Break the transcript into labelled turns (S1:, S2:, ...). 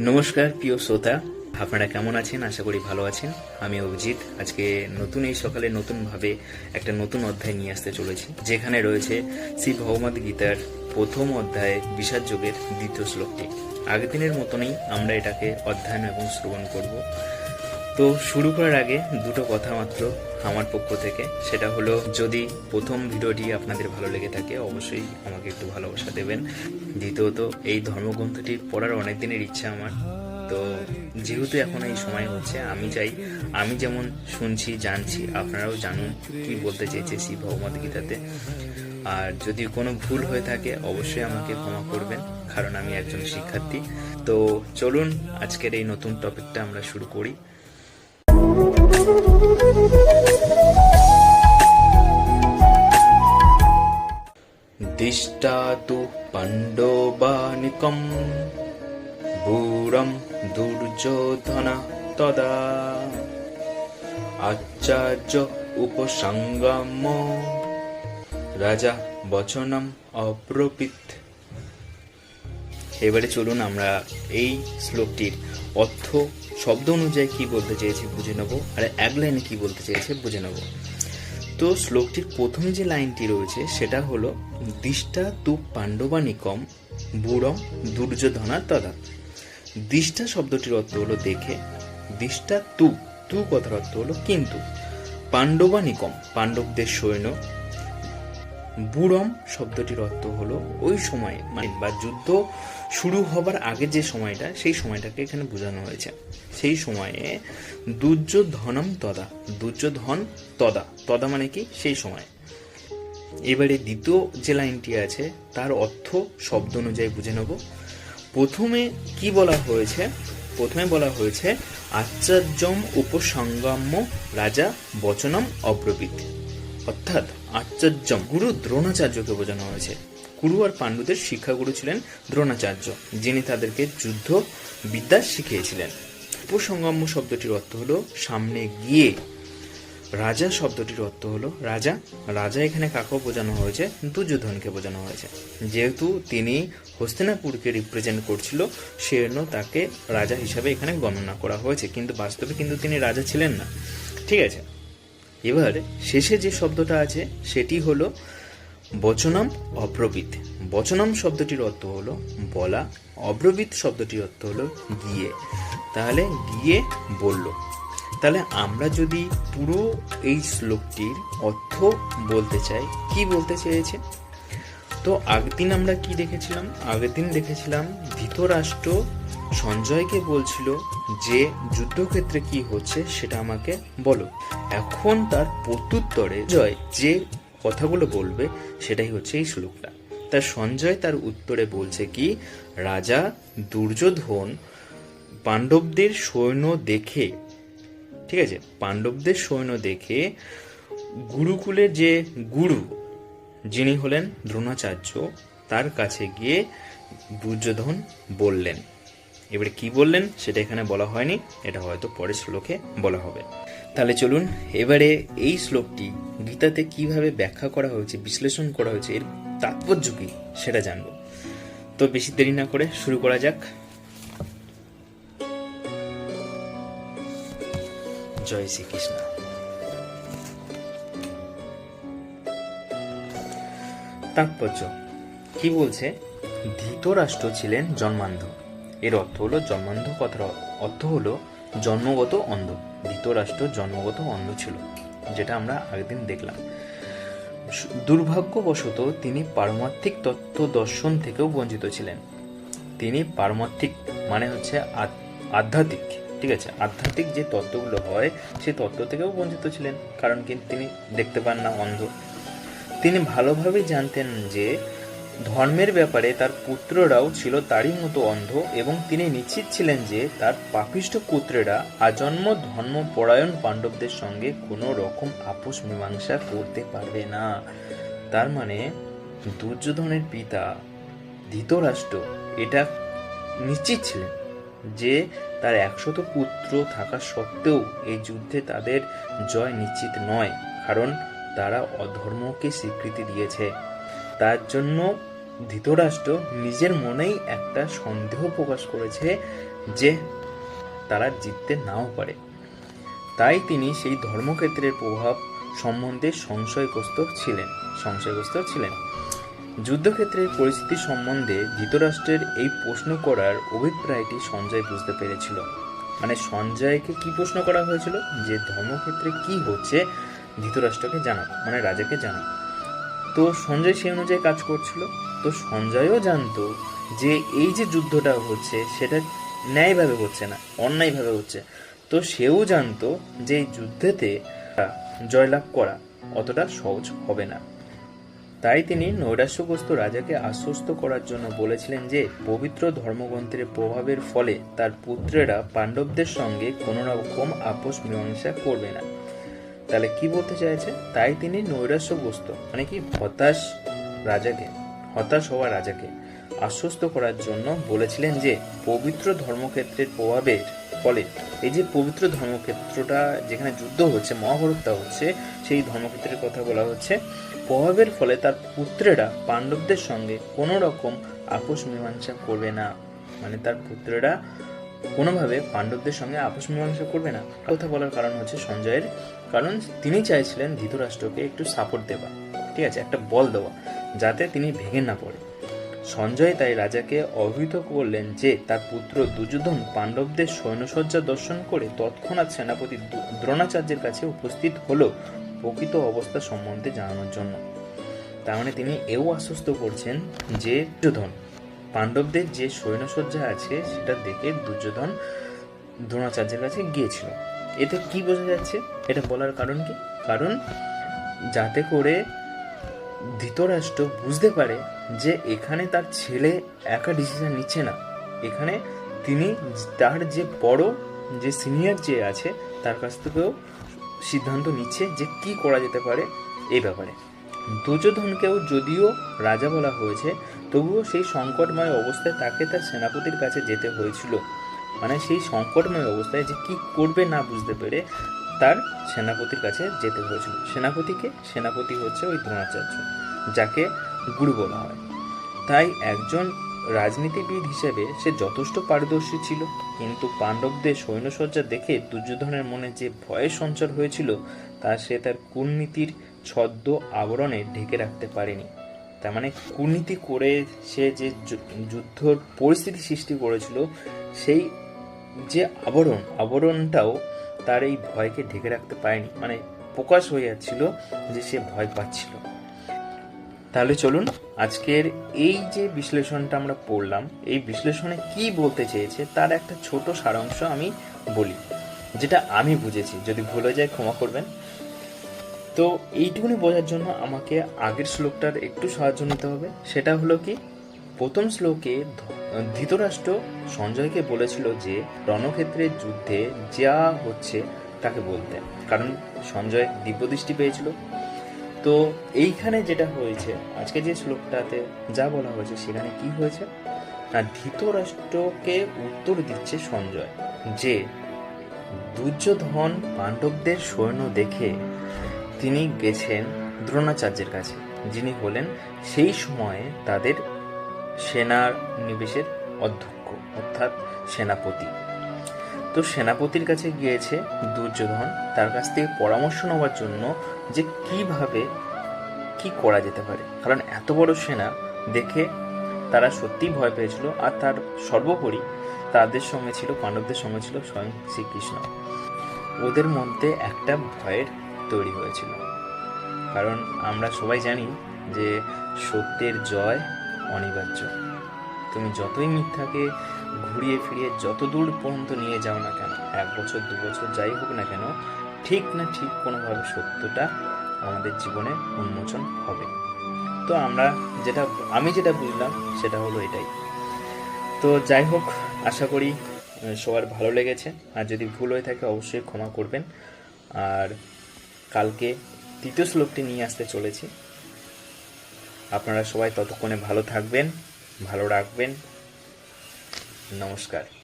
S1: নমস্কার প্রিয় শ্রোতা, আপনারা কেমন আছেন? আশা করি ভালো আছেন। আমি অভিজিৎ। আজকে নতুন এই সকালে নতুনভাবে একটা নতুন অধ্যায় নিয়ে আসতে চলেছি, যেখানে রয়েছে শ্রী ভগবদ গীতার প্রথম অধ্যায়ে বিষাদ যোগের দ্বিতীয় শ্লোকটি। আগের দিনের মতনই আমরা এটাকে অধ্যয়ন এবং শ্রবণ করব। তো শুরু করার আগে দুটো কথা মাত্র আমার পক্ষ থেকে, সেটা হলো, যদি প্রথম ভিডিওটি আপনাদের ভালো লেগে থাকে অবশ্যই আমাকে একটু ভালোবাসা দেবেন। দ্বিতীয়ত, এই ধর্মগ্রন্থটি পড়ার অনেক দিনের ইচ্ছা আমার। তো যেহেতু এখন এই সময় হচ্ছে, আমি চাই আমি যেমন শুনছি জানছি আপনারাও জানুন কি বলতে চেয়েছে শ্রী ভগবদ গীতাতে। আর যদি কোনো ভুল হয়ে থাকে অবশ্যই আমাকে ক্ষমা করবেন, কারণ আমি একজন শিক্ষার্থী। তো চলুন আজকের এই নতুন টপিকটা আমরা শুরু করি। দিষ্টা তু পাণ্ডবানিকম বুরম দুর্যোধন তদা আচার্য উপসঙ্গম রাজা বচনম অব্রবীত। এবারে চলুন আমরা এই শ্লোকটির অর্থ শব্দ অনুযায়ী কি বলতে চেয়েছে বুঝে নেব, আর এক লাইনে কি বলতে চেয়েছে বুঝে নেব। তো শ্লোকটির প্রথম যে লাইনটি রয়েছে সেটা হলো দিষ্টা তু পাণ্ডবানিকম বুড়ম দুর্যোধনা তদা। দিষ্টা শব্দটির অর্থ হলো দেখে, দিষ্টা তু তু কথার অর্থ হলো কিন্তু, পাণ্ডবানিকম পাণ্ডবদের সৈন্য, বুড়ম শব্দটির অর্থ হলো ওই সময়ে বা যুদ্ধ শুরু হবার আগে যে সময়টা, সেই সময়টাকে এখানে বোঝানো হয়েছে। সেই সময়ে দুর্যোধনম তদা, দুর্যোধন তদা, তদা মানে কি সেই সময়। এবারে দ্বিতীয় যে লাইনটি আছে তার অর্থ শব্দ অনুযায়ী বুঝে নেব। প্রথমে কি বলা হয়েছে? প্রথমে বলা হয়েছে আচার্যম উপসঙ্গম্য রাজা বচনম অব্রবীত, অর্থাৎ আচার্যম গুরু দ্রোণাচার্যকে বোঝানো হয়েছে। কুরু আর পাণ্ডুদের শিক্ষাগুরু ছিলেন দ্রোণাচার্য, যিনি তাদেরকে যুদ্ধ বিদ্যা শিখিয়েছিলেন। উপসঙ্গম্য শব্দটির অর্থ হলো সামনে গিয়ে। রাজা শব্দটির অর্থ হলো রাজা। রাজা এখানে কাকে বোঝানো হয়েছে? দুর্যোধনকে বোঝানো হয়েছে। যেহেতু তিনি হস্তিনাপুরকে রিপ্রেজেন্ট করছিল, সেজন্য তাকে রাজা হিসাবে এখানে গণনা করা হয়েছে, কিন্তু বাস্তবে কিন্তু তিনি রাজা ছিলেন না। ঠিক আছে, এবার শেষে যে শব্দটা আছে সেটি হলো বচনম অব্রবীত। বচনম শব্দটির অর্থ হলো বলা, অব্রবীত শব্দটির অর্থ হলো গিয়ে। তাহলে গিয়ে বলল। তাহলে আমরা যদি পুরো এই শ্লোকটির অর্থ বলতে চাই, কি বলতে চেয়েছে? তো আগের দিন আমরা কি দেখেছিলাম? আগের দিন দেখেছিলাম ধৃতরাষ্ট্র সঞ্জয়কে বলছিল যে যুদ্ধক্ষেত্রে কি হচ্ছে সেটা আমাকে বলো। এখন তার প্রত্যুত্তরে জয় যে কথাগুলো বলবে সেটাই হচ্ছে এই শ্লোকটা। তার সঞ্জয় তার উত্তরে বলছে কি, রাজা দুর্যোধন পাণ্ডবদের সৈন্য দেখে, ঠিক আছে, পাণ্ডবদের সৈন্য দেখে গুরুকুলের যে গুরু যিনি হলেন দ্রোণাচার্য, তার কাছে গিয়ে দুর্যোধন বললেন। এবারে কি বললেন সেটা এখানে বলা হয়নি, এটা হয়তো পরের শ্লোকে বলা হবে। তাহলে চলুন এবারে এই শ্লোকটি গীতাতে কিভাবে ব্যাখ্যা করা হয়েছে, বিশ্লেষণ করা হয়েছে, এর তাৎপর্য কি সেটা জানব। তো বেশি দেরি না করে শুরু করা যাক। জয় শ্রীকৃষ্ণ। তাৎপর্য কি বলছে? ধৃতরাষ্ট্র ছিলেন জন্মান্ধ। এর অর্থ হলো জন্মান্ধ কথার অর্থ হলো জন্মগত অন্ধ। ধৃতরাষ্ট্র জন্মগত অন্ধ ছিল, যেটা আমরা আগের দিন দেখলাম। দুর্ভাগ্যবশত তিনি পারমার্থিক তত্ত্ব দর্শন থেকেও বঞ্চিত ছিলেন। তিনি পারমার্থিক মানে হচ্ছে আধ্যাত্মিক, ঠিক আছে, আধ্যাত্মিক যে তত্ত্বগুলো হয় সেই তত্ত্ব থেকেও বঞ্চিত ছিলেন, কারণ কিন্তু তিনি দেখতে পান না, অন্ধ। তিনি ভালোভাবে জানতেন যে ধর্মের ব্যাপারে তার পুত্ররাও ছিল তারই মতো অন্ধ, এবং তিনি নিশ্চিত ছিলেন যে তার পাপিষ্ঠ পুত্রেরা আজন্ম ধর্মপরায়ণ পাণ্ডবদের সঙ্গে কোনো রকম আপোষ মীমাংসা করতে পারবে না। তার মানে দুর্যোধনের পিতা ধৃতরাষ্ট্র এটা নিশ্চিত ছিলেন যে তার 100 পুত্র থাকা সত্ত্বেও এই যুদ্ধে তাদের জয় নিশ্চিত নয়, কারণ তারা অধর্মকে স্বীকৃতি দিয়েছে। তার জন্য ধৃতরাষ্ট্র নিজের মনেই একটা সন্দেহ প্রকাশ করেছে যে তারা জিততে নাও পারে। তাই তিনি সেই ধর্মক্ষেত্রের প্রভাব সম্বন্ধে সংশয়গ্রস্ত ছিলেন। যুদ্ধক্ষেত্রের পরিস্থিতি সম্বন্ধে ধৃতরাষ্ট্রের এই প্রশ্ন করার অভিপ্রায়টি সঞ্জয় বুঝতে পেরেছিল। মানে সঞ্জয়কে কি প্রশ্ন করা হয়েছিল, যে ধর্মক্ষেত্রে কি হচ্ছে ধৃতরাষ্ট্রকে জানাও, মানে রাজাকে জানাও। তো সঞ্জয় সেই অনুযায়ী কাজ করছিল। তো সঞ্জয়ও জানতো যে এই যে যুদ্ধটা হচ্ছে সেটা ন্যায়ভাবে হচ্ছে না, অন্যায়ভাবে হচ্ছে। তো সেও জানতো যে এই যুদ্ধেতে জয়লাভ করা অতটা সহজ হবে না। তাই তিনি নৈরাশ্যগ্রস্ত রাজাকে আশ্বস্ত করার জন্য বলেছিলেন যে পবিত্র ধর্মগ্রন্থের প্রভাবের ফলে তার পুত্রেরা পাণ্ডবদের সঙ্গে কোনো রকম আপোষ মীমাংসা করবে না। তাহলে কি বলতে চাইছে, তাই তিনি নৈরাশ্যগ্রস্ত মানে কি হতাশ হওয়া রাজাকে আশ্বস্ত করার জন্য বলেছিলেন যে পবিত্র ধর্মক্ষেত্রের প্রভাবের ফলে, এই যে পবিত্র ধর্মক্ষেত্রটা যেখানে যুদ্ধ হচ্ছে, মহাভারতটা হচ্ছে, সেই ধর্মক্ষেত্রের কথা বলা হচ্ছে, প্রভাবের ফলে তার পুত্রেরা পাণ্ডবদের সঙ্গে কোনো রকম আপোষ মীমাংসা করবে না। মানে তার পুত্রেরা কোনোভাবে পাণ্ডবদের সঙ্গে আপোষ মীমাংসা করবে না। কথা বলার কারণ হচ্ছে সঞ্জয়ের, কারণ তিনি চাইছিলেন ধৃতরাষ্ট্রকে একটু সাপোর্ট দেওয়া, ঠিক আছে, একটা বল দেওয়া, যাতে তিনি ভেঙে না পড়ে। সঞ্জয় তাই রাজাকে অবহিত করলেন যে তার পুত্র দুর্যোধন পাণ্ডবদের সৈন্যসজ্জা দর্শন করে তৎক্ষণাৎ সেনাপতি দ্রোণাচার্যের কাছে উপস্থিত হলো প্রকৃত অবস্থা সম্বন্ধে জানানোর জন্য। তার মানে তিনি এও আশ্বস্ত করছেন যে দুর্যোধন পাণ্ডবদের যে সৈন্যসজ্জা আছে সেটা দেখে দুর্যোধন দ্রোণাচার্যের কাছে গিয়েছিল। এতে কি বোঝা যাচ্ছে, এটা বলার কারণ কি, কারণ যাতে করে ধৃতরাষ্ট্র বুঝতে পারে যে এখানে তার ছেলে একা ডিসিশন নিচ্ছে না, এখানে তিনি তার যে বড় যে সিনিয়র যে আছে তার কাছ থেকেও সিদ্ধান্ত নিচ্ছে যে কি করা যেতে পারে এই ব্যাপারে। দুর্যোধনকেও যদিও রাজা বলা হয়েছে, তবুও সেই সংকটময় অবস্থায় তাকে তার সেনাপতির কাছে যেতে হয়েছিল। মানে সেই সংকটময় অবস্থায় যে কি করবে না বুঝতে পেরে তার সেনাপতির কাছে যেতে হয়েছিল। সেনাপতি হচ্ছে ওই দ্রোণাচার্য, যাকে গুরু বলা হয়। তাই একজন রাজনীতিবিদ হিসেবে সে যথেষ্ট পারদর্শী ছিল, কিন্তু পাণ্ডবদের সৈন্যসজ্জা দেখে দুর্যোধনের মনে যে ভয়ের সঞ্চার হয়েছিল তা সে তার কূটনীতির ছদ্ম আবরণে ঢেকে রাখতে পারেনি। তার মানে কূটনীতি করে সে যে যুদ্ধর পরিস্থিতি সৃষ্টি করেছিল, সেই যে আবরণটাও তার এই ভয়কে ঢেকে রাখতে পারেনি, মানে প্রকাশ হয়ে যাচ্ছিল যে সে ভয় পাচ্ছিল। তাহলে চলুন আজকের এই যে বিশ্লেষণটা আমরা পড়লাম, এই বিশ্লেষণে কি বলতে চেয়েছে তার একটা ছোট সারাংশ আমি বলি, যেটা আমি বুঝেছি। যদি ভুল হয়ে যায় ক্ষমা করবেন। তো এইটুকুনি বোঝার জন্য আমাকে আগের শ্লোকটার একটু সাহায্য নিতে হবে। সেটা হলো কি, প্রথম শ্লোকে ধৃতরাষ্ট্র সঞ্জয়কে বলেছিল যে রণক্ষেত্রের যুদ্ধে যা হচ্ছে তাকে বলতে, কারণ সঞ্জয় দিব্যদৃষ্টি পেয়েছিল। তো এইখানে যেটা হয়েছে, আজকে যে শ্লোকটাতে যা বলা হয়েছে সেখানে কি হয়েছে না, ধৃতরাষ্ট্রকে উত্তর দিচ্ছে সঞ্জয় যে দুর্যোধন পাণ্ডবদের সৈন্য দেখে তিনি গেছেন দ্রোণাচার্যের কাছে, যিনি হলেন সেই সময়ে তাদের সেনার নিবেশের অধ্যক্ষ অর্থাৎ সেনাপতি। তো সেনাপতির কাছে গিয়েছে দুর্যোধন তার কাছ থেকে পরামর্শ নেওয়ার জন্য যে কিভাবে কি করা যেতে পারে, কারণ এত বড় সেনা দেখে তারা সত্যিই ভয় পেয়েছিল। আর তার সর্বোপরি তাদের সঙ্গে ছিল, পাণ্ডবদের সঙ্গে ছিল স্বয়ং শ্রীকৃষ্ণ। ওদের মধ্যে একটা ভয়ের তৈরি হয়েছিল, কারণ আমরা সবাই জানি যে সত্যের জয় অনিবার্য। তুমি যতই মিথ্যাকে ঘুরিয়ে ফিরিয়ে যত দূর পর্যন্ত নিয়ে যাও না কেন, 1 বছর 2 বছর যাই হোক না কেন, ঠিক না ঠিক কোনোভাবে সত্যটা আমাদের জীবনে উন্মোচন হবে। তো আমি যেটা বুঝলাম সেটা হলো এটাই। তো যাই হোক, আশা করি সবার ভালো লেগেছে। আর যদি ভুল হয়ে থাকে অবশ্যই ক্ষমা করবেন। আর কালকে তৃতীয় শ্লোকটি নিয়ে আসতে চলেছি। আপনারা সবাই ততক্ষণে ভালো থাকবেন, ভালো রাখবেন। নমস্কার।